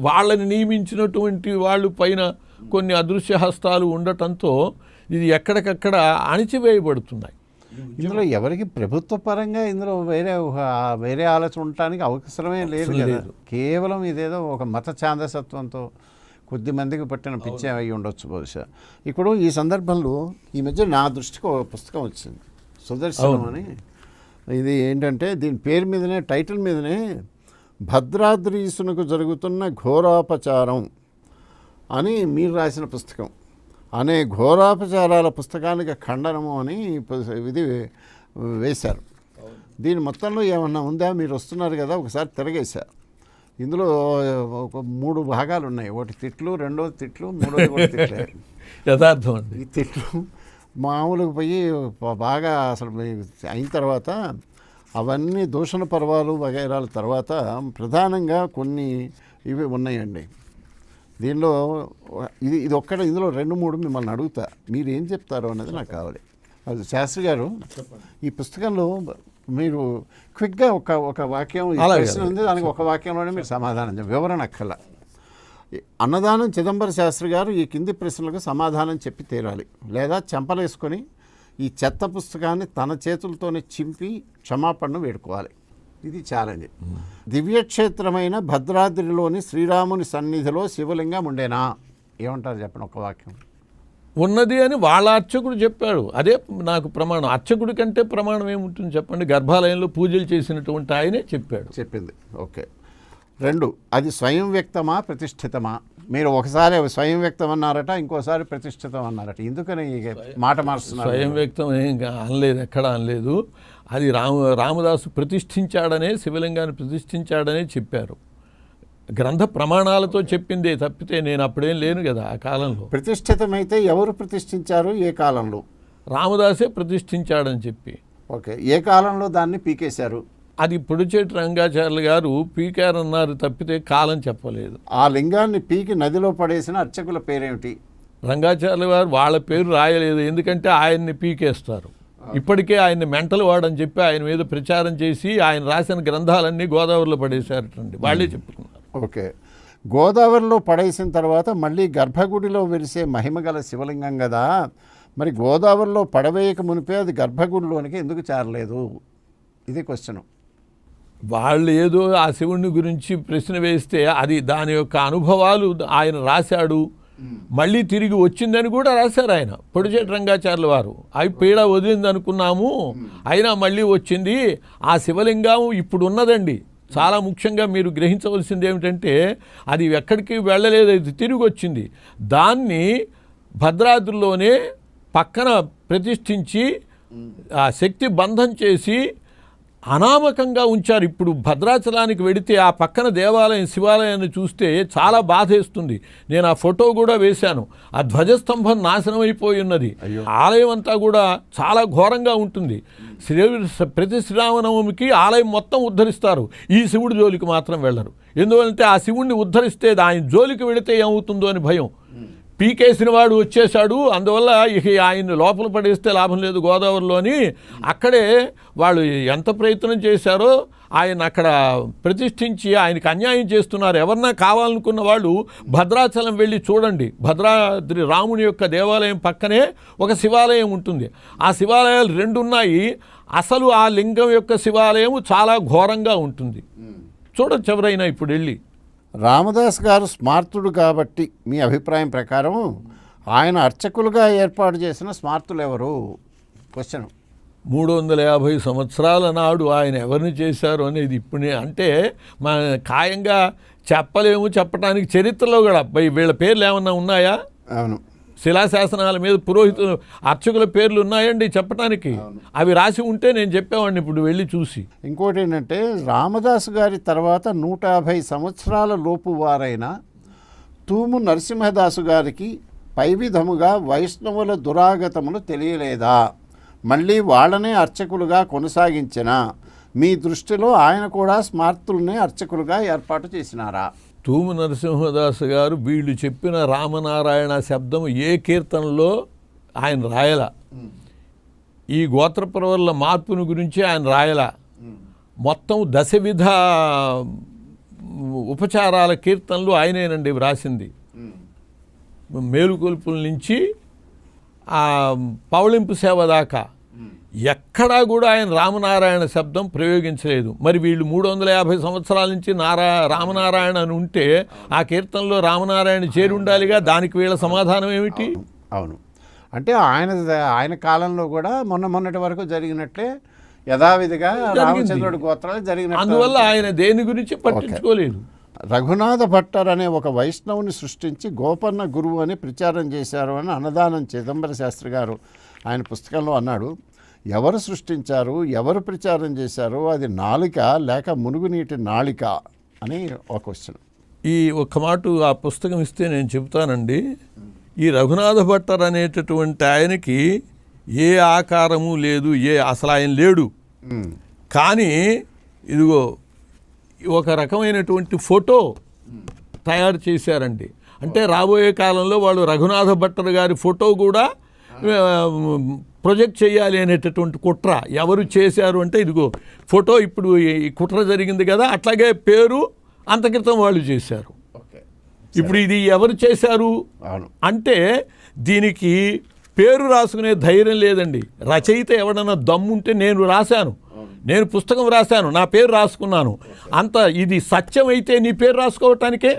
B: వాళ్ళని నియమించినటువంటి వాళ్ళు పైన కొన్ని అదృశ్య హస్తాలు ఉండటంతో ఇది ఎక్కడికక్కడ అణిచివేయబడుతున్నాయి.
A: ఇందులో ఎవరికి ప్రభుత్వ పరంగా ఇందులో వేరే ఆలోచన ఉండటానికి అవసరమే లేదు కదా. కేవలం ఇదేదో ఒక మత ఛాందసత్వంతో కొద్ది మందికి పట్టిన పిచ్చి అయి ఉండొచ్చు బహుశా. ఇప్పుడు ఈ సందర్భంలో ఈ మధ్య నా దృష్టికి ఒక పుస్తకం వచ్చింది, సుదర్శనం అని. ఇది ఏంటంటే దీని పేరు మీదనే, టైటిల్ మీదనే భద్రాద్రీసునకు జరుగుతున్న ఘోరాపచారం అని మీరు రాసిన పుస్తకం అనే ఘోరాపచారాల పుస్తకానికి ఖండనము అని ఇది వేశారు. దీని మొత్తంలో ఏమన్నా ఉందా? మీరు వస్తున్నారు కదా, ఒకసారి తిరగేశారు. ఇందులో ఒక 3 భాగాలు ఉన్నాయి. ఒకటి తిట్లు, రెండోది తిట్లు, మూడోది కూడా తిట్లే.
B: యథార్థం అండి.
A: ఈ తిట్లు మామూలుగా పోయి బాగా అసలు అయిన తర్వాత అవన్నీ దూషణ పర్వాలు వగైరాల తర్వాత ప్రధానంగా కొన్ని ఇవి ఉన్నాయండి. దీనిలో ఇది ఒక్కడ, ఇందులో 2-3 మిమ్మల్ని అడుగుతా, మీరు ఏం చెప్తారో అనేది నాకు కావాలి. అది శాస్త్రి గారు, ఈ పుస్తకంలో మీరు క్విక్గా ఒక వాక్యం ప్రశ్న ఉంది, దానికి ఒక వాక్యంలోనే మీరు సమాధానం వివరణ అక్కల. అన్నదానం చిదంబర శాస్త్రి గారు ఈ కింది ప్రశ్నలకు సమాధానం చెప్పి తీరాలి, లేదా చెంపలేసుకొని ఈ చెత్త పుస్తకాన్ని తన చేతులతోనే చింపి క్షమాపణను వేడుకోవాలి. ఇది ఛాలెంజ్. దివ్యక్షేత్రమైన భద్రాద్రిలోని శ్రీరాముని సన్నిధిలో శివలింగం ఉండేనా? ఏమంటారు చెప్పండి, ఒక వాక్యం.
B: ఉన్నది అని వాళ్ళ అర్చకుడు చెప్పాడు. అదే నాకు ప్రమాణం. అర్చకుడి కంటే ప్రమాణం ఏముంటుంది చెప్పండి? గర్భాలయంలో పూజలు చేసినటువంటి ఆయనే చెప్పింది.
A: ఓకే. 2, అది స్వయం వ్యక్తమా ప్రతిష్ఠితమా? మీరు ఒకసారి స్వయం వ్యక్తం అన్నారట, ఇంకోసారి ప్రతిష్ఠితం అన్నారట. ఎందుకని మాట మారుస్తున్నారు?
B: స్వయం వ్యక్తం ఏం అనలేదు, ఎక్కడ అనలేదు. అది రామదాసు ప్రతిష్ఠించాడనే, శివలింగాన్ని ప్రతిష్ఠించాడనే చెప్పారు. గ్రంథ ప్రమాణాలతో చెప్పిందే తప్పితే నేను అప్పుడేం లేను కదా ఆ కాలంలో.
A: ప్రతిష్ఠితమైతే ఎవరు ప్రతిష్ఠించారు, ఏ కాలంలో?
B: రామదాసే ప్రతిష్ఠించాడని చెప్పి.
A: ఓకే. ఏ కాలంలో దాన్ని పీకేశారు?
B: అది పొడిచేటి రంగాచార్యులు గారు పీకారన్నారు తప్పితే కాలం చెప్పలేదు.
A: ఆ లింగాన్ని పీకి నదిలో పడేసిన అర్చకుల పేరేమిటి?
B: రంగాచార్యులు గారు వాళ్ళ పేరు రాయలేదు, ఎందుకంటే ఆయన్ని పీకేస్తారు. ఇప్పటికే ఆయన మెంటల్ వాడని చెప్పి ఆయన మీద ప్రచారం చేసి ఆయన రాసిన గ్రంథాలన్నీ గోదావరిలో పడేశారటండి, వాళ్ళే చెప్పుకున్నారు.
A: ఓకే. గోదావరిలో పడేసిన తర్వాత మళ్ళీ గర్భగుడిలో వెలిసే మహిమగల శివలింగం కదా, మరి గోదావరిలో పడవేయక మునిపే అది గర్భగుడిలోనికి ఎందుకు చేరలేదు? ఇది క్వశ్చన్.
B: వాళ్ళు ఏదో ఆ శివుణ్ణి గురించి ప్రశ్న వేస్తే అది దాని యొక్క అనుభవాలు ఆయన రాశాడు, మళ్ళీ తిరిగి వచ్చిందని కూడా రాశారు ఆయన. పొడిచేటి రంగాచార్యుల వారు అవి పీడ వదిలింది అనుకున్నాము, అయినా మళ్ళీ వచ్చింది. ఆ శివలింగం ఇప్పుడు ఉన్నదండి. చాలా ముఖ్యంగా మీరు గ్రహించవలసింది ఏమిటంటే అది ఎక్కడికి వెళ్ళలేదు, అది తిరిగి వచ్చింది. దాన్ని భద్రాద్రిలోనే పక్కన ప్రతిష్ఠించి ఆ శక్తి బంధం చేసి అనామకంగా ఉంచారు. ఇప్పుడు భద్రాచలానికి వెడితే ఆ పక్కన దేవాలయం, శివాలయాన్ని చూస్తే చాలా బాధేస్తుంది. నేను ఆ ఫోటో కూడా వేశాను. ఆ ధ్వజస్తంభం నాశనం అయిపోయి ఉన్నది. ఆలయం అంతా కూడా చాలా ఘోరంగా ఉంటుంది. ప్రతి శ్రీరామనవమికి ఆలయం మొత్తం ఉద్ధరిస్తారు, ఈ శివుడి జోలికి మాత్రం వెళ్ళరు. ఎందుకంటే ఆ శివుడిని ఉద్ధరిస్తే ఆయన జోలికి వెళితే ఏమవుతుందో అని భయం. పీకేసిన వాడు వచ్చేశాడు, అందువల్ల ఇక ఆయన్ని లోపల పడేస్తే లాభం లేదు గోదావరిలో అని అక్కడే వాళ్ళు ఎంత ప్రయత్నం చేశారో ఆయన అక్కడ ప్రతిష్ఠించి ఆయనకు అన్యాయం చేస్తున్నారు. ఎవరన్నా కావాలనుకున్న వాళ్ళు భద్రాచలం వెళ్ళి చూడండి. భద్రాద్రి రాముని యొక్క దేవాలయం పక్కనే ఒక శివాలయం ఉంటుంది. ఆ శివాలయాలు 2 ఉన్నాయి. అసలు ఆ లింగం యొక్క శివాలయం చాలా ఘోరంగా ఉంటుంది. చూడొచ్చు ఎవరైనా ఇప్పుడు వెళ్ళి.
A: రామదాస్ గారు స్మార్తుడు కాబట్టి మీ అభిప్రాయం ప్రకారం ఆయన అర్చకులుగా ఏర్పాటు చేసిన స్మార్తులు ఎవరు? క్వశ్చన్.
B: 350 సంవత్సరాల నాడు ఆయన ఎవరిని చేశారు అనేది ఇప్పుడు అంటే మన ఖాయంగా చెప్పలేము. చెప్పడానికి చరిత్రలో కూడా వీళ్ళ పేర్లు ఏమన్నా ఉన్నాయా?
A: అవును,
B: శిలాశాసనాల మీద పురోహితులు, అర్చకుల పేర్లు ఉన్నాయండి చెప్పడానికి. అవి రాసి ఉంటే నేను చెప్పేవాడిని ఇప్పుడు వెళ్ళి చూసి.
A: ఇంకోటి ఏంటంటే రామదాసు గారి తర్వాత 150 సంవత్సరాల లోపు వారైన తూము నరసింహదాసు గారికి పై విధముగా వైష్ణవుల దురాగతములు తెలియలేదా? మళ్ళీ వాళ్ళనే అర్చకులుగా కొనసాగించిన మీ దృష్టిలో ఆయన కూడా స్మార్తుల్ని అర్చకులుగా ఏర్పాటు చేసినారా?
B: తూము నరసింహదాస్ గారు వీళ్ళు చెప్పిన రామనారాయణ శబ్దం ఏ కీర్తనలో ఆయన రాయల. ఈ గోత్రప్రవర్ల మార్పుని గురించి ఆయన రాయల. మొత్తం దశవిధ ఉపచారాల కీర్తనలు ఆయనేనండి వ్రాసింది. మేలుకొల్పుల నుంచి ఆ పవళింపు సేవ దాకా ఎక్కడా కూడా ఆయన రామనారాయణ శబ్దం ప్రయోగించలేదు. మరి వీళ్ళు 350 సంవత్సరాల నుంచి రామనారాయణ అని ఉంటే ఆ కీర్తనలో రామనారాయణ చేరి ఉండాలిగా. దానికి వీళ్ళ సమాధానం ఏమిటి?
A: అవును, అంటే ఆయన కాలంలో కూడా మొన్నటి వరకు జరిగినట్లే యథావిధిగా రామచంద్రుడి గోత్రాలు జరిగిన.
B: అందువల్ల ఆయన దేని గురించి పట్టించుకోలేదు.
A: రఘునాథ భట్టర్ అనే ఒక వైష్ణవుని సృష్టించి గోపన్న గురువు అని ప్రచారం చేశారు అని అన్నదానం చిదంబర శాస్త్రి గారు ఆయన పుస్తకంలో అన్నాడు. ఎవరు సృష్టించారు, ఎవరు ప్రచారం చేశారు, అది నాలిక లేక మునుగునీటి నాళిక అని ఒక క్వశ్చన్.
B: ఈ ఒక్క మాట ఆ పుస్తకం ఇస్తే నేను చెబుతానండి. ఈ రఘునాథ భట్టర్ అనేటటువంటి ఆయనకి ఏ ఆకారము లేదు, అసలు ఆయన లేడు. కానీ ఇదిగో ఒక రకమైనటువంటి ఫోటో తయారు చేశారండి. అంటే రాబోయే కాలంలో వాళ్ళు రఘునాథ భట్టర్ గారి ఫోటో కూడా ప్రొజెక్ట్ చేయాలి అనేటటువంటి కుట్ర. ఎవరు చేశారు అంటే ఇదిగో ఫోటో, ఇప్పుడు ఈ కుట్ర జరిగింది కదా, అట్లాగే పేరు అంత క్రితం వాళ్ళు చేశారు. ఇప్పుడు ఇది ఎవరు చేశారు అంటే దీనికి పేరు రాసుకునే ధైర్యం లేదండి. రచయిత ఎవడన్నా దమ్ముంటే నేను రాశాను, నేను పుస్తకం రాశాను, నా పేరు రాసుకున్నాను, అంత ఇది సత్యమైతే నీ పేరు రాసుకోవటానికే.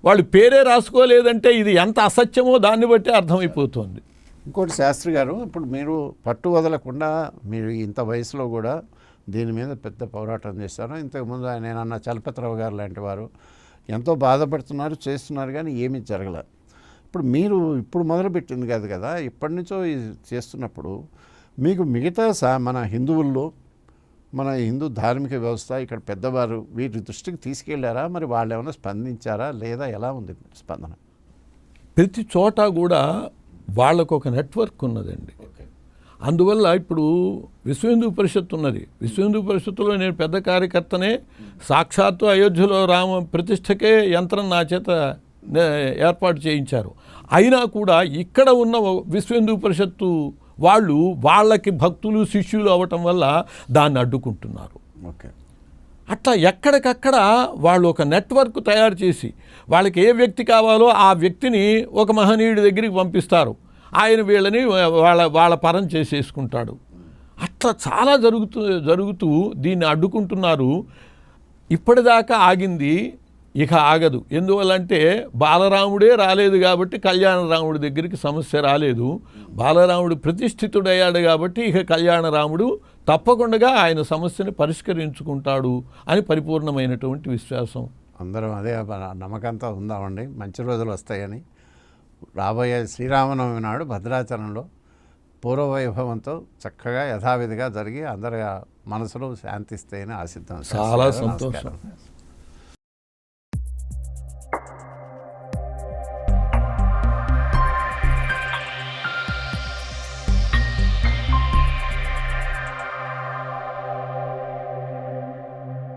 B: వాళ్ళు పేరే రాసుకోలేదంటే ఇది ఎంత అసత్యమో దాన్ని బట్టి అర్థమైపోతుంది.
A: ఇంకోటి శాస్త్రి గారు, ఇప్పుడు మీరు పట్టు వదలకుండా మీరు ఇంత వయసులో కూడా దీని మీద పెద్ద పోరాటం చేశారు. ఇంతకుముందు ఆయన అన్న చలపతిరావు గారు లాంటి వారు ఎంతో బాధపడుతున్నారు, చేస్తున్నారు, కానీ ఏమీ జరగలేదు. ఇప్పుడు మీరు ఇప్పుడు మొదలుపెట్టింది కాదు కదా, ఇప్పటి నుంచో ఇది చేస్తున్నప్పుడు మీకు మిగతా మన హిందువుల్లో, మన హిందూ ధార్మిక వ్యవస్థ, ఇక్కడ పెద్దవారు వీటి దృష్టికి తీసుకెళ్లారా? మరి వాళ్ళు ఏమైనా స్పందించారా లేదా? ఎలా ఉంది స్పందన?
B: ప్రతి చోట కూడా వాళ్ళకు ఒక నెట్వర్క్ ఉన్నదండి. అందువల్ల ఇప్పుడు విశ్వ హిందూ పరిషత్ ఉన్నది. విశ్వ హిందూ పరిషత్తులో నేను పెద్ద కార్యకర్తనే. సాక్షాత్తు అయోధ్యలో రామ ప్రతిష్టకే యంత్రం నా చేత ఏర్పాటు చేయించారు. అయినా కూడా ఇక్కడ ఉన్న విశ్వ హిందూ పరిషత్తు వాళ్ళు వాళ్ళకి భక్తులు శిష్యులు అవ్వటం వల్ల దాన్ని అడ్డుకుంటున్నారు. అట్లా ఎక్కడికక్కడ వాళ్ళు ఒక నెట్వర్క్ తయారు చేసి వాళ్ళకి ఏ వ్యక్తి కావాలో ఆ వ్యక్తిని ఒక మహనీయుడి దగ్గరికి పంపిస్తారు. ఆయన వీళ్ళని వాళ్ళ పరం చేసేసుకుంటాడు. అట్లా చాలా జరుగుతూ దీన్ని అడ్డుకుంటున్నారు. ఇప్పటిదాకా ఆగింది, ఇక ఆగదు. ఎందువల్లంటే బాలరాముడే రాలేదు కాబట్టి కళ్యాణరాముడి దగ్గరికి సమస్య రాలేదు. బాలరాముడు ప్రతిష్ఠితుడయ్యాడు కాబట్టి ఇక కళ్యాణరాముడు తప్పకుండా ఆయన సమస్యని పరిష్కరించుకుంటాడు అని పరిపూర్ణమైనటువంటి విశ్వాసం.
A: అందరం అదే నమ్మకంతో ఉందామండి. మంచి రోజులు వస్తాయని. రాబోయే శ్రీరామనవమి నాడు భద్రాచలంలో పూర్వవైభవంతో చక్కగా యథావిధిగా జరిగి అందరి మనసులో శాంతిస్తాయని ఆశిద్దాం.
B: చాలా సంతోషం.